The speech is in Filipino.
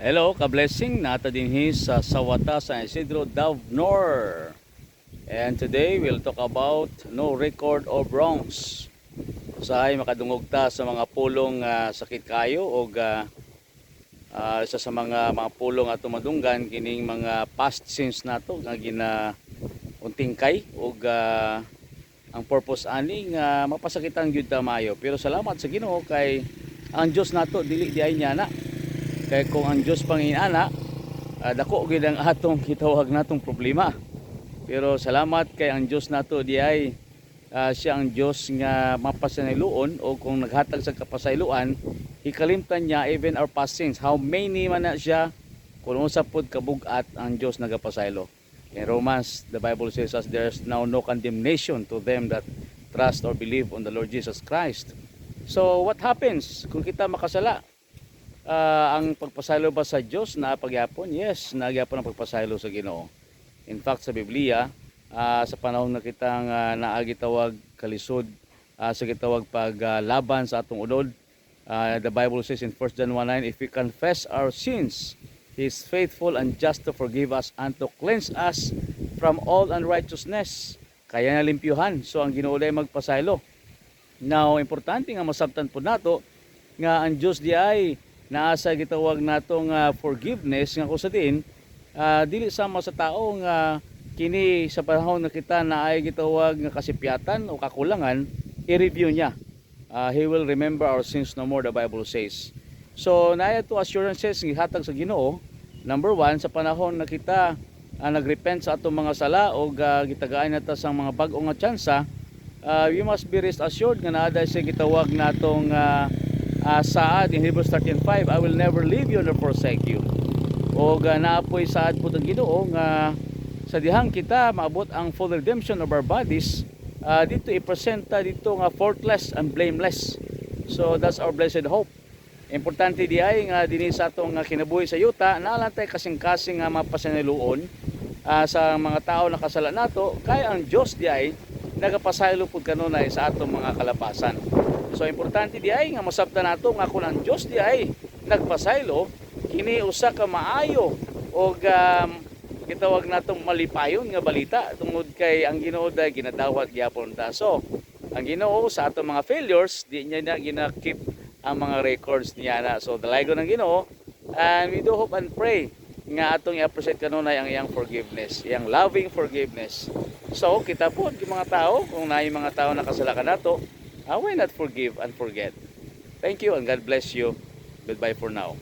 Hello, ka-blessing nata dinhi sa Sawata sa Isidro Davnor. And today we'll talk about no record of wrongs. Usahay makadungog ta sa mga pulong sakit kayo o isa sa mga pulong ato madunggan kining mga past sins nato nga gina untingkay o ang purpose ani nga mapasakitan gyud ta maayo. Pero salamat sa Ginoo kay ang Dios nato dili di ay niya na. Kaya kung ang Diyos panginana, dako gid ang atong kitawag natong problema. Pero salamat kay ang Diyos nato di ay siya ang Diyos nga mapasayloon, o kung naghatag sa kapasayloan, ikalimtan niya even our past sins. How many man na siya, kung unsa pod kabugat ang Diyos nagapasaylo. In Romans, the Bible says us there's now no condemnation to them that trust or believe on the Lord Jesus Christ. So what happens kung kita makasala? Ang pagpasaylo ba sa Diyos na pagyapon? Yes, nagyapon ang pagpasaylo sa Ginoo. In fact, sa Biblia, sa panahon na kitang naagitawag kalisod, sa gitawag paglaban sa atong unod, the Bible says in 1 John 1:9, if we confess our sins, He is faithful and just to forgive us and to cleanse us from all unrighteousness. Kaya na limpyuhan. So ang Ginoo ay magpasaylo. Now, importante nga masabtan po nato nga ang Diyos di ay naasa gitawag natong forgiveness nga kung sa din dili sama sa tao nga kini sa panahon na kita na ay gitawag nga kasipyatan o kakulangan, i-review niya. He will remember our sins no more, the Bible says. So naaya to assurances gihatag sa Ginoo. Number one, sa panahon na kita nagrepent sa atong mga sala o gitagaan nata sa mga bag-o nga tsansa, we must be rest assured nga naa sa gitawag natong saad in Hebrews 13:5, I will never leave you nor forsake you. O naapoy saad po ng Ginoo nga sa dihang kita maabot ang full redemption of our bodies, dito ipresenta dito nga faultless and blameless. So that's our blessed hope. Importante di ay nga dinhi sa atong kinabuhi sa yuta naalantay kasing-kasing nga mapasayloon sa mga tao na kasala nato, kay ang Dios di ay nagapasaylo pud kanunay sa atong mga kalapasan. So importante di ay nga masabtan nato nga kung ang Dios di ay nagpasaylo, kini usa ka maayo o gitawag natong malipayon nga balita tungod kay ang Ginoo day ginadawat gyapon ta. So ang Ginoo sa atong mga failures di niya na gina-keep ang mga records niya na. So dalago ng Ginoo, and we do hope and pray nga atong i-appreciate kanunay ang iyang forgiveness, iyang loving forgiveness. So kita po yung mga tao, kung naay mga tao nakasala ka nato, why not forgive and forget? Thank you and God bless you. Goodbye for now.